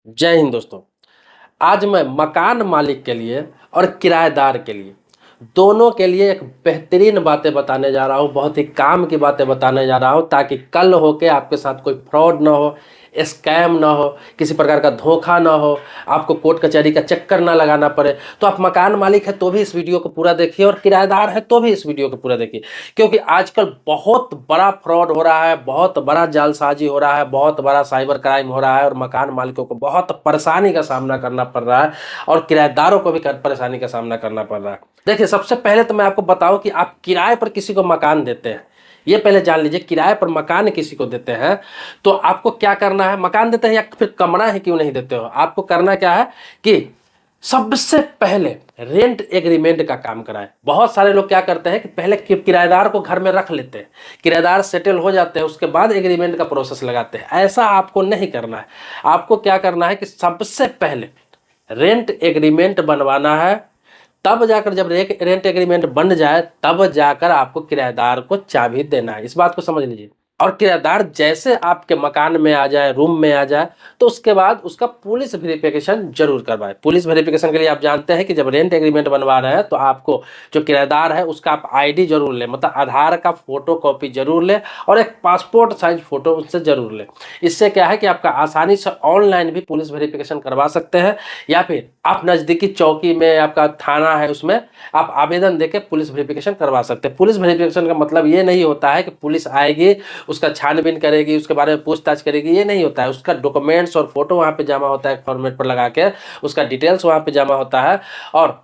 जय हिंद दोस्तों। आज मैं मकान मालिक के लिए और किराएदार के लिए दोनों के लिए एक बेहतरीन बातें बताने जा रहा हूँ। बहुत ही काम की बातें बताने जा रहा हूँ ताकि कल होके आपके साथ कोई फ्रॉड ना हो, स्कैम ना हो, किसी प्रकार का धोखा ना हो, आपको कोर्ट कचहरी का चक्कर ना लगाना पड़े। तो आप मकान मालिक है तो भी इस वीडियो को पूरा देखिए और किराएदार है तो भी इस वीडियो को पूरा देखिए, क्योंकि आजकल बहुत बड़ा फ्रॉड हो रहा है, बहुत बड़ा जालसाजी हो रहा है, बहुत बड़ा साइबर क्राइम हो रहा है और मकान मालिकों को बहुत परेशानी का सामना करना पड़ रहा है और किराएदारों को भी परेशानी का सामना करना पड़ रहा है। देखिए, सबसे पहले तो मैं आपको बताऊं कि आप किराए पर किसी को मकान देते हैं, ये पहले जान लीजिए। किराए पर मकान किसी को देते हैं तो आपको क्या करना है, मकान देते हैं या फिर कमरा है क्यों नहीं देते हो, आपको करना क्या है कि सबसे पहले रेंट एग्रीमेंट का काम कराएं। बहुत सारे लोग क्या करते हैं कि पहले किराएदार को घर में रख लेते हैं, किराएदार सेटल हो जाते हैं, उसके बाद एग्रीमेंट का प्रोसेस लगाते हैं। ऐसा आपको नहीं करना है। आपको क्या करना है कि सबसे पहले रेंट एग्रीमेंट बनवाना है, तब जाकर जब रेंट एग्रीमेंट बन जाए तब जाकर आपको किराएदार को चाबी देना है। इस बात को समझ लीजिए। और किराएदार जैसे आपके मकान में आ जाए, रूम में आ जाए, तो उसके बाद उसका पुलिस वेरिफिकेशन जरूर करवाए। पुलिस वेरिफिकेशन के लिए आप जानते हैं कि जब रेंट एग्रीमेंट बनवा रहे हैं तो आपको जो किराएदार है उसका आप आईडी जरूर लें, मतलब आधार का फोटो कॉपी जरूर लें और एक पासपोर्ट साइज फोटो उससे जरूर लें। इससे क्या है कि आपका आसानी से ऑनलाइन भी पुलिस वेरिफिकेशन करवा सकते हैं, या फिर आप नज़दीकी चौकी में, आपका थाना है उसमें आप आवेदन देके पुलिस वेरिफिकेशन करवा सकते हैं। पुलिस वेरिफिकेशन का मतलब ये नहीं होता है कि पुलिस आएगी, उसका छानबीन करेगी, उसके बारे में पूछताछ करेगी, ये नहीं होता है। उसका डॉक्यूमेंट्स और फोटो वहाँ पे जमा होता है, फॉर्मेट पर लगा के उसका डिटेल्स वहाँ पे जमा होता है और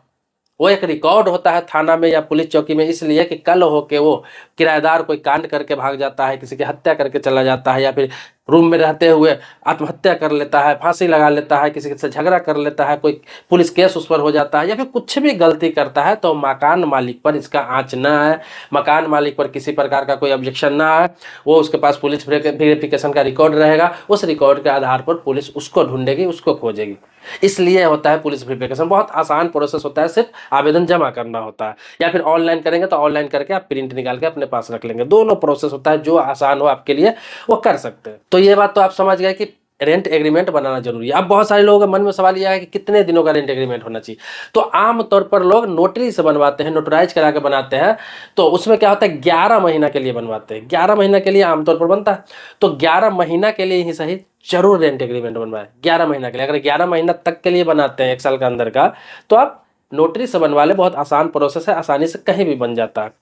वो एक रिकॉर्ड होता है थाना में या पुलिस चौकी में, इसलिए कि कल हो के वो किराएदार कोई कांड करके भाग जाता है, किसी की हत्या करके चला जाता है, या फिर रूम में रहते हुए आत्महत्या कर लेता है, फांसी लगा लेता है, किसी से झगड़ा कर लेता है, कोई पुलिस केस उस पर हो जाता है, या फिर कुछ भी गलती करता है, तो मकान मालिक पर इसका आँच ना आए, मकान मालिक पर किसी प्रकार का कोई ऑब्जेक्शन ना आए। वो उसके पास पुलिस वेरिफिकेशन का रिकॉर्ड रहेगा, उस रिकॉर्ड के आधार पर पुलिस उसको ढूंढेगी, उसको खोजेगी। इसलिए होता है पुलिस वेरिफिकेशन। बहुत आसान प्रोसेस होता है, सिर्फ आवेदन जमा करना होता है, या फिर ऑनलाइन करेंगे तो ऑनलाइन करके आप प्रिंट निकाल के अपने पास रख लेंगे। दोनों प्रोसेस होता है, जो आसान हो आपके लिए वो कर सकते हैं। तो ये बात तो आप समझ गए कि रेंट एग्रीमेंट बनाना जरूरी है। अब बहुत सारे लोगों के मन में सवाल यह है कि कितने दिनों का रेंट एग्रीमेंट होना चाहिए। तो आम तौर पर लोग नोटरी से बनवाते हैं, नोटराइज करा के बनाते हैं। तो उसमें क्या होता है, 11 महीना के लिए बनवाते हैं, 11 महीना के लिए आमतौर पर बनता है। तो 11 महीना के लिए ही सही जरूर रेंट एग्रीमेंट बनवाए। 11 महीना के लिए, अगर 11 महीना तक के लिए बनाते हैं, 1 साल का अंदर का, तो आप नोटरी से बनवा ले। बहुत आसान प्रोसेस है, आसानी से कहीं भी बन जाता है।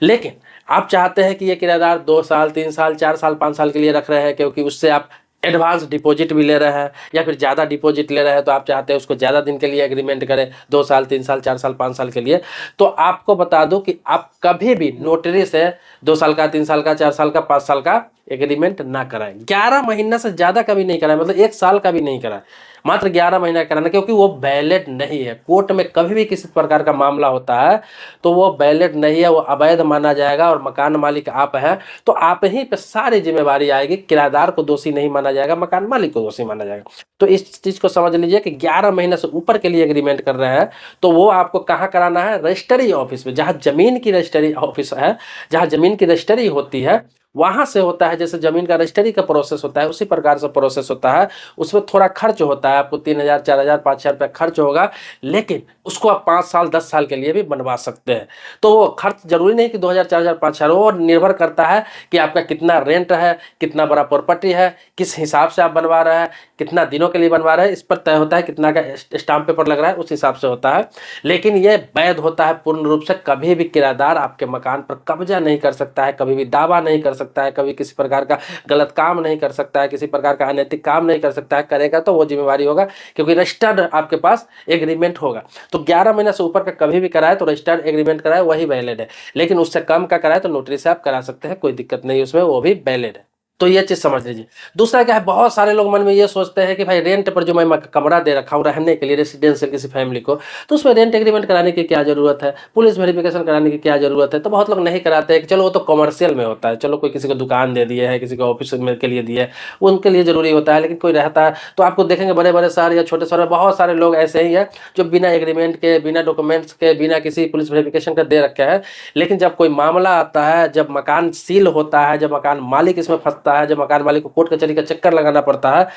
लेकिन आप चाहते हैं कि ये किराएदार 2 साल, 3 साल, 4 साल, 5 साल के लिए रख रहे हैं, क्योंकि उससे आप एडवांस डिपॉजिट भी ले रहे हैं या फिर ज़्यादा डिपॉजिट ले रहे हैं, तो आप चाहते हैं उसको ज़्यादा दिन के लिए एग्रीमेंट करें, 2 साल, 3 साल, 4 साल, 5 साल के लिए। तो आपको बता दूं कि आप कभी भी नोटरी से 2 साल का, 3 साल का, 4 साल का, 5 साल का एग्रीमेंट ना कराएं। 11 महीना से ज़्यादा कभी नहीं कराएं, मतलब 1 साल का भी नहीं कराएं, मात्र 11 महीना कराना, क्योंकि वो वैलिड नहीं है। कोर्ट में कभी भी किसी प्रकार का मामला होता है तो वो वैलिड नहीं है, वो अवैध माना जाएगा और मकान मालिक आप हैं तो आप ही पे सारी जिम्मेवारी आएगी। किराएदार को दोषी नहीं माना जाएगा, मकान मालिक को दोषी माना जाएगा। तो इस चीज को समझ लीजिए कि 11 महीने से ऊपर के लिए एग्रीमेंट कर रहे हैं तो वो आपको कहाँ कराना है, रजिस्ट्री ऑफिस में, जहाँ जमीन की रजिस्ट्री ऑफिस है, जहाँ जमीन की रजिस्ट्री होती है वहां से होता है। जैसे जमीन का रजिस्ट्री का प्रोसेस होता है उसी प्रकार से प्रोसेस होता है। उसमें थोड़ा खर्च होता है, आपको 3,000, 4,000, 5,000 रुपये खर्च होगा, लेकिन उसको आप 5 साल, 10 साल के लिए भी बनवा सकते हैं। तो वो खर्च जरूरी नहीं कि 2,000, 4,000, 5,000, वो निर्भर करता है कि आपका कितना रेंट है, कितना बड़ा प्रॉपर्टी है, किस हिसाब से आप बनवा रहे हैं, कितना दिनों के लिए बनवा रहे हैं, इस पर तय होता है। कितना का स्टाम्प पेपर लग रहा है उस हिसाब से होता है। लेकिन ये वैध होता है पूर्ण रूप से। कभी भी किराएदार आपके मकान पर कब्जा नहीं कर सकता है, कभी भी दावा नहीं कर सकता है, कभी किसी प्रकार का गलत काम नहीं कर सकता है, किसी प्रकार का अनैतिक काम नहीं कर सकता है। करेगा तो वो जिम्मेवारी होगा, क्योंकि रजिस्टर्ड आपके पास एग्रीमेंट होगा। तो 11 महीने से ऊपर का कभी भी कराए तो रजिस्टर्ड एग्रीमेंट कराए वही वैलिड है, लेकिन उससे कम का कराए तो नोटरी से आप करा सकते हैं, कोई दिक्कत नहीं उसमें, वो भी वैलिड है। तो ये चीज समझ लीजिए। दूसरा क्या है, बहुत सारे लोग मन में ये सोचते हैं कि भाई रेंट पर जो मैं कमरा दे रखा हूँ रहने के लिए, रेसिडेंशियल किसी फैमिली को, तो उसमें रेंट एग्रीमेंट कराने की क्या जरूरत है, पुलिस वेरिफिकेशन कराने की क्या जरूरत है। तो बहुत लोग नहीं कराते हैं कि चलो वो तो कमर्शियल में होता है, चलो कोई किसी को दुकान दे दिए है, किसी को ऑफिस में के लिए दिए है, उनके लिए जरूरी होता है। लेकिन कोई रहता है तो आपको देखेंगे बड़े बड़े शहर या छोटे शहर में बहुत सारे लोग ऐसे ही है जो बिना एग्रीमेंट के, बिना डॉक्यूमेंट्स के, बिना किसी पुलिस वेरिफिकेशन के दे रखे हैं। लेकिन जब कोई मामला आता है, जब मकान सील होता है, जब मकान मालिक इसमें फंसता है, जब मकान मालिक को कोर्ट कचहरी का चक्कर लगाना पड़ता है,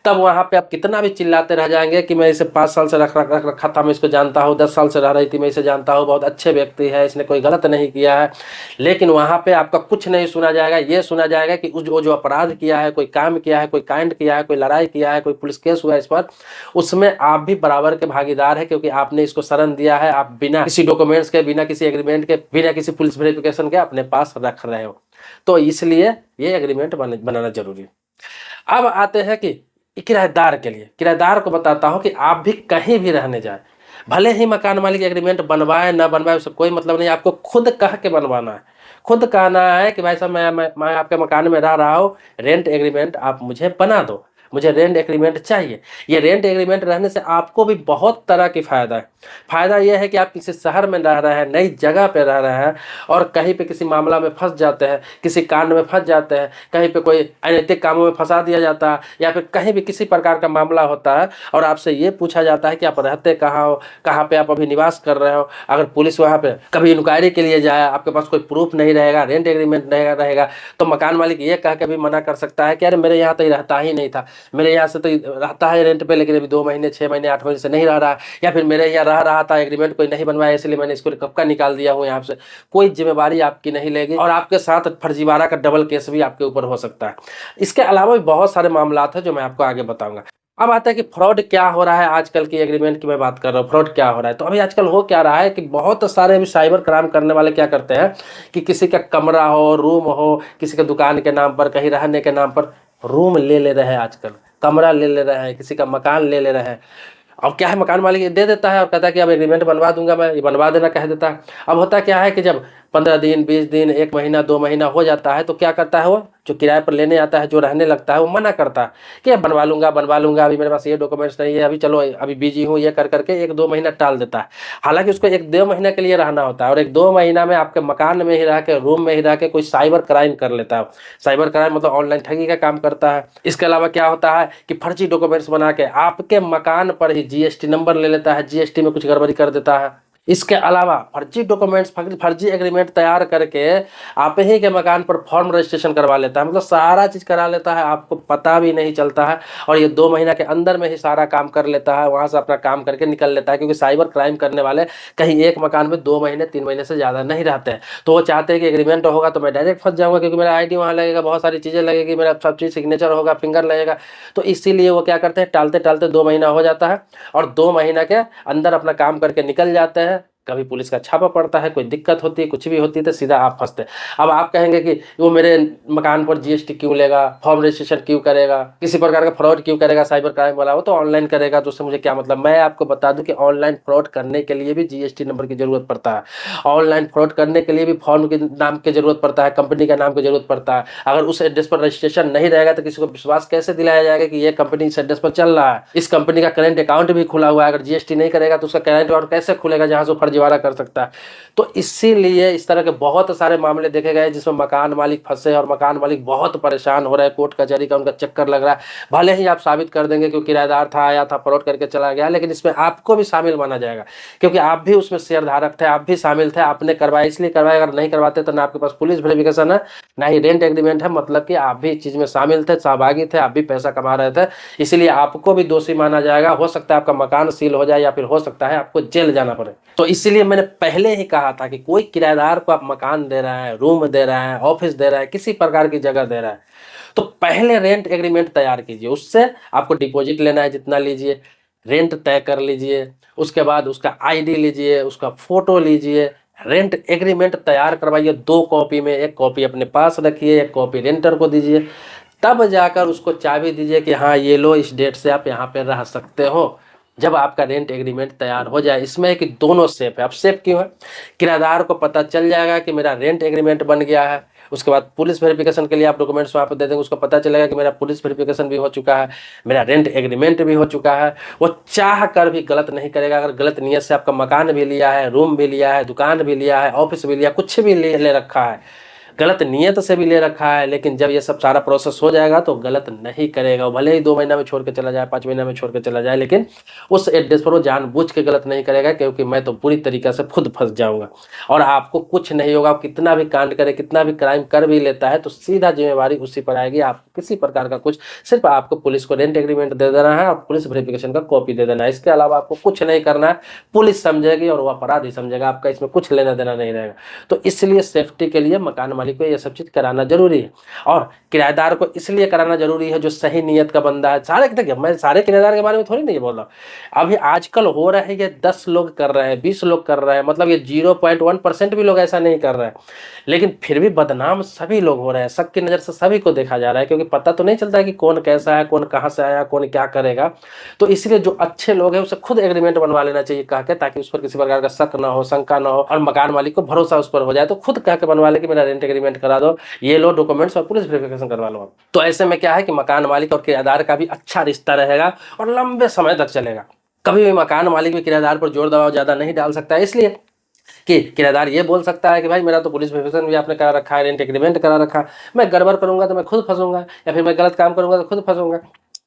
तब वहाँ पे आप कितना भी चिल्लाते रह जाएंगे कि मैं इसे 5 साल से रखा था, मैं इसको जानता हूँ, 10 साल से रह रही थी, मैं इसे जानता हूँ, बहुत अच्छे व्यक्ति है, इसने कोई गलत नहीं किया है, लेकिन वहाँ पे आपका कुछ नहीं सुना जाएगा। ये सुना जाएगा कि जो अपराध किया है, कोई काम किया है, कोई कांड किया है, कोई लड़ाई किया है, कोई पुलिस केस हुआ है इस पर, उसमें आप भी बराबर के भागीदार है, क्योंकि आपने इसको शरण दिया है। आप बिना किसी डॉक्यूमेंट्स के, बिना किसी एग्रीमेंट के, बिना किसी पुलिस वेरिफिकेशन के अपने पास रख रहे हो, तो इसलिए ये एग्रीमेंट बनाना जरूरी है। अब आते हैं कि किराएदार के लिए। किराएदार को बताता हूं कि आप भी कहीं भी रहने जाए, भले ही मकान मालिक एग्रीमेंट बनवाए ना बनवाए, उससे कोई मतलब नहीं, आपको खुद कह के बनवाना है। खुद कहना है कि भाई साहब मैं आपके मकान में रह रहा हूँ, रेंट एग्रीमेंट आप मुझे बना दो, मुझे रेंट एग्रीमेंट चाहिए। ये रेंट एग्रीमेंट रहने से आपको भी बहुत तरह की फ़ायदा है। फ़ायदा यह है कि आप किसी शहर में रह रहे हैं, नई जगह पे रह रहे हैं, और कहीं पे किसी मामला में फंस जाते हैं, किसी कांड में फंस जाते हैं, कहीं पे कोई अनैतिक कामों में फंसा दिया जाता है, या फिर कहीं भी किसी प्रकार का मामला होता है और आपसे ये पूछा जाता है कि आप रहते कहाँ हो, कहाँ पे आप अभी निवास कर रहे हो। अगर पुलिस वहाँ पे कभी इंक्वायरी के लिए जाए, आपके पास कोई प्रूफ नहीं रहेगा, रेंट एग्रीमेंट नहीं रहेगा, तो मकान मालिक ये कह के भी मना कर सकता है कि अरे मेरे यहाँ तो रहता ही नहीं था, मेरे यहाँ से तो रहता है रेंट पे, लेकिन अभी 2 महीने 6 महीने 8 महीने से नहीं रह रहा, या फिर मेरे यहाँ रह रहा था, एग्रीमेंट कोई नहीं बनवाया, इसलिए मैंने इसको कब का निकाल दिया हूँ यहाँ से। कोई जिम्मेवारी आपकी नहीं लेगी, और आपके साथ फर्जीवाड़ा का डबल केस भी आपके ऊपर हो सकता है। इसके अलावा भी बहुत सारे मामला हैं जो मैं आपको आगे बताऊंगा। अब आता है कि फ्रॉड क्या हो रहा है आजकल की एग्रीमेंट की मैं बात कर रहा हूँ। फ्रॉड क्या हो रहा है, तो अभी आजकल हो क्या रहा है कि बहुत सारे अभी साइबर क्राइम करने वाले क्या करते हैं कि किसी का कमरा हो, रूम हो, किसी के दुकान के नाम पर, कहीं रहने के नाम पर रूम ले रहे हैं, आजकल कमरा ले रहे हैं, किसी का मकान ले रहे हैं। अब क्या है, मकान मालिक ये दे देता है और कहता है कि अब एग्रीमेंट बनवा दूंगा मैं, ये बनवा देना कह देता है। अब होता क्या है कि जब 15 दिन 20 दिन 1 महीना 2 महीना हो जाता है, तो क्या करता है, वो जो किराए पर लेने आता है, जो रहने लगता है, वो मना करता है कि अब बनवा लूंगा, अभी मेरे पास ये डॉक्यूमेंट्स नहीं है, अभी चलो अभी बिजी हूँ, ये कर करके 1-2 महीना टाल देता है। हालांकि उसको 1-2 महीने के लिए रहना होता है, और 1-2 महीना में आपके मकान में ही रह के, रूम में ही रह के कोई साइबर क्राइम कर लेता है। साइबर क्राइम मतलब ऑनलाइन ठगी का काम करता है। इसके अलावा क्या होता है कि फर्जी डॉक्यूमेंट्स बना के आपके मकान पर ही जीएसटी नंबर ले लेता है, जीएसटी में कुछ गड़बड़ी कर देता है। इसके अलावा फर्जी डॉक्यूमेंट्स, फर्जी एग्रीमेंट तैयार करके आप ही के मकान पर फॉर्म रजिस्ट्रेशन करवा लेता है, मतलब सारा चीज़ करा लेता है, आपको पता भी नहीं चलता है, और ये 2 महीना के अंदर में ही सारा काम कर लेता है, वहाँ से अपना काम करके निकल लेता है। क्योंकि साइबर क्राइम करने वाले कहीं एक मकान में 2 महीने 3 महीने से ज़्यादा नहीं रहते हैं, तो वो चाहते हैं कि एग्रीमेंट होगा तो मैं डायरेक्ट फंस जाऊँगा, क्योंकि मेरा ID वहाँ लगेगा, बहुत सारी चीज़ें लगेगी, मेरा सब चीज़ सिग्नेचर होगा, फिंगर लगेगा। तो इसीलिए वो क्या करते हैं, टालते टालते 2 महीना हो जाता है, और 2 महीना के अंदर अपना काम करके निकल जाते हैं। कभी पुलिस का छापा पड़ता है, कोई दिक्कत होती है, कुछ भी होती है, तो सीधा आप फंसते हैं। अब आप कहेंगे कि वो मेरे मकान पर जीएसटी क्यों लेगा, फॉर्म रजिस्ट्रेशन क्यों करेगा, किसी प्रकार का फ्रॉड क्यों करेगा साइबर क्राइम वाला, वो तो ऑनलाइन करेगा, तो उससे मुझे क्या मतलब। मैं आपको बता दूं कि ऑनलाइन फ्रॉड करने के लिए भी जीएसटी नंबर की जरूरत पड़ता है, ऑनलाइन फ्रॉड करने के लिए भी फॉर्म के नाम की जरूरत पड़ता है, कंपनी का नाम की जरूरत पड़ता है। अगर उस एड्रेस पर रजिस्ट्रेशन नहीं रहेगा तो किसी को विश्वास कैसे दिलाया जाएगा कि ये कंपनी इस एड्रेस पर चल रहा है, इस कंपनी का करेंट अकाउंट भी खुला हुआ है। अगर जीएसटी नहीं करेगा तो उसका करेंट अकाउंट कैसे खुलेगा जहां से फर्जीवाड़ा कर सकता है। तो इसीलिए इस तरह के बहुत सारे मामले देखे गए जिसमें मकान मालिक फंसे, और मकान मालिक बहुत परेशान हो रहे हैं, कोर्ट कचहरी का उनका चक्कर लग रहा है। भले ही आप साबित कर देंगे कि किराएदार था, आया था, फ्रॉड करके चला गया, लेकिन इसमें आपको भी शामिल माना जाएगा, क्योंकि आप भी उसमें शेयर धारक थे, आप भी शामिल थे, आपने करवाया इसलिए करवाया। अगर नहीं करवाते तो ना आपके पास पुलिस वेरिफिकेशन है, ना ही रेंट एग्रीमेंट है, मतलब कि आप भी इस चीज में शामिल थे, सहभागी थे, आप भी पैसा कमा रहे थे, इसलिए आपको भी दोषी माना जाएगा। हो सकता है आपका मकान सील हो जाए, या फिर हो सकता है आपको जेल जाना पड़े। तो इसलिए मैंने पहले ही कहा था कि कोई किराएदार को आप मकान दे रहा है, रूम दे रहा है, ऑफिस दे रहा है, किसी प्रकार की जगह दे रहा है, तो पहले रेंट एग्रीमेंट तैयार कीजिए। उससे आपको डिपॉजिट लेना है जितना लीजिए, रेंट तय कर लीजिए, उसके बाद उसका आईडी लीजिए, उसका फोटो लीजिए, रेंट एग्रीमेंट तैयार करवाइए 2 कॉपी में, 1 कॉपी अपने पास रखिए, 1 कॉपी रेंटर को दीजिए, तब जाकर उसको चाबी दीजिए कि हाँ ये लो, इस डेट से आप यहाँ पे रह सकते हो। जब आपका रेंट एग्रीमेंट तैयार हो जाए, इसमें है कि दोनों सेफ है। अब सेफ क्यों है, किराएदार को पता चल जाएगा कि मेरा रेंट एग्रीमेंट बन गया है, उसके बाद पुलिस वेरिफिकेशन के लिए आप डॉक्यूमेंट्स वहाँ पर दे देंगे, उसको पता चलेगा कि मेरा पुलिस वेरिफिकेशन भी हो चुका है, मेरा रेंट एग्रीमेंट भी हो चुका है। वो चाह कर भी गलत नहीं करेगा। अगर गलत नीयत से आपका मकान भी लिया है, रूम भी लिया है, दुकान भी लिया है, ऑफिस भी लिया, कुछ भी ले रखा है, गलत नीयत से भी ले रखा है, लेकिन जब ये सब सारा प्रोसेस हो जाएगा तो गलत नहीं करेगा। भले ही 2 महीना में छोड़ के चला जाए, 5 महीना में छोड़ के चला जाए, लेकिन उस एड्रेस पर वो जानबूझ के गलत नहीं करेगा, क्योंकि मैं तो पूरी तरीके से खुद फंस जाऊंगा और आपको कुछ नहीं होगा। कितना भी कांड करे, कितना भी क्राइम कर भी लेता है तो सीधा जिम्मेवारी उसी पर आएगी। आपको किसी प्रकार का कुछ, सिर्फ आपको पुलिस को रेंट एग्रीमेंट दे देना है और पुलिस वेरिफिकेशन का कॉपी दे देना है। इसके अलावा आपको कुछ नहीं करना है। पुलिस समझेगी और वो अपराधी समझेगा, आपका इसमें कुछ लेना देना नहीं रहेगा। तो इसलिए सेफ्टी के लिए मकान मालिक को ये सब चीज़ कराना जरूरी है, और किराएदार को इसलिए कराना जरूरी है जो सही नीयत का बंदा है। सारे, देखिए मैं सारे किराएदार के बारे में थोड़ी नहीं बोल रहा, अभी आजकल हो रहा है ये 10 लोग कर रहे हैं, 20 लोग कर रहे हैं, मतलब ये 0.1% भी लोग ऐसा नहीं कर रहे हैं, लेकिन फिर भी बदनाम सभी लोग हो रहे हैं। सबकी नज़र से सभी को देखा जा रहा है, क्योंकि पता तो नहीं चलता है कि कौन कैसा है, कौन कहाँ से आया, कौन क्या करेगा। तो इसलिए जो अच्छे लोग हैं उसे खुद एग्रीमेंट बनवा लेना चाहिए कह के, ताकि उस पर किसी प्रकार का शक ना हो, शंका ना हो, और मकान मालिक को भरोसा उस पर हो जाए। तो खुद कह के बनवा ले कि मेरा रेंट एग्रीमेंट करा दो, ये लो डॉक्यूमेंट्स और पुलिस वेरिफिकेशन करवा लो। तो ऐसे में क्या है कि मकान मालिक और किराएदार का भी अच्छा रिश्ता रहेगा और लंबे समय तक चलेगा। कभी भी मकान मालिक भी किराएदार पर जोर दबाव ज्यादा नहीं डाल सकता है, इसलिए कि किराएदार ये बोल सकता है कि भाई मेरा तो पुलिस वेरिफिकेशन भी आपने करा रखा है, रेंट एग्रीमेंट करा रखा है, मैं गड़बड़ करूंगा तो मैं खुद फंसूंगा, या फिर मैं गलत काम करूंगा तो खुद फंसूंगा,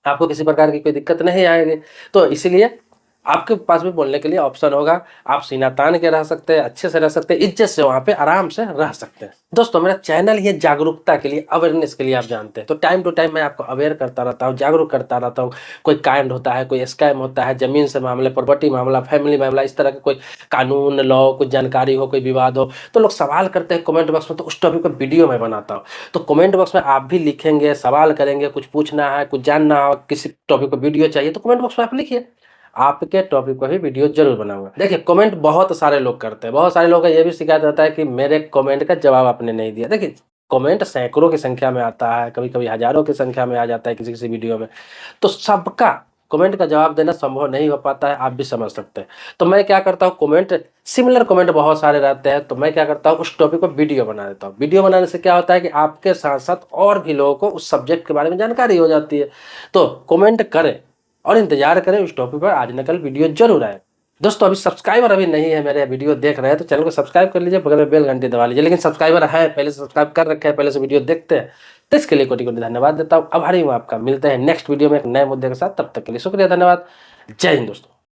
आपको किसी प्रकार की कोई दिक्कत नहीं आएगी। तो इसीलिए आपके पास भी बोलने के लिए ऑप्शन होगा, आप सीना तान के रह सकते हैं, अच्छे से रह सकते हैं, इज्जत से वहाँ पे आराम से रह सकते हैं। दोस्तों मेरा चैनल ये जागरूकता के लिए, अवेयरनेस के लिए, आप जानते हैं, तो टाइम टू टाइम मैं आपको अवेयर करता रहता हूँ, जागरूक करता रहता हूँ। कोई कांड होता है, कोई स्कैम होता है, जमीन से मामले, प्रॉपर्टी मामला, फैमिली मामला, इस तरह के कोई कानून लॉ, कुछ जानकारी हो, कोई विवाद हो, तो लोग सवाल करते हैं कमेंट बॉक्स में, तो उस टॉपिक पर वीडियो मैं बनाता हूँ। तो कमेंट बॉक्स में आप भी लिखेंगे, सवाल करेंगे, कुछ पूछना है, कुछ जानना हो, किसी टॉपिक पर वीडियो चाहिए, तो कमेंट बॉक्स में आप लिखिए, आपके टॉपिक पर भी वीडियो जरूर बनाऊंगा। देखिए कमेंट बहुत सारे लोग करते हैं, बहुत सारे लोगों का ये भी शिकायत रहता है कि मेरे कमेंट का जवाब आपने नहीं दिया। देखिए कमेंट सैकड़ों की संख्या में आता है, कभी कभी हजारों की संख्या में आ जाता है किसी किसी वीडियो में, तो सबका कमेंट का जवाब देना संभव नहीं हो पाता है, आप भी समझ सकते हैं। तो मैं क्या करता हूँ, कमेंट सिमिलर कमेंट बहुत सारे रहते हैं, तो मैं क्या करता हूँ उस टॉपिक पर वीडियो बना देता हूँ। वीडियो बनाने से क्या होता है कि आपके साथ साथ और भी लोगों को उस सब्जेक्ट के बारे में जानकारी हो जाती है। तो कमेंट करें और इंतजार करें, उस टॉपिक पर आज न कल वीडियो जरूर आए। दोस्तों अभी सब्सक्राइबर अभी नहीं है, मेरे वीडियो देख रहे हैं तो चैनल को सब्सक्राइब कर लीजिए, बगल में बेल घंटी दबा लीजिए। लेकिन सब्सक्राइबर है, पहले से सब्सक्राइब कर रखे हैं, पहले से वीडियो देखते हैं, तो इसके लिए कोटि कोटि धन्यवाद देता हूँ। आभारी हूँ आपका। मिलते हैं नेक्स्ट वीडियो में एक नए मुद्दे के साथ, तब तक के लिए शुक्रिया, धन्यवाद, जय हिंद दोस्तों।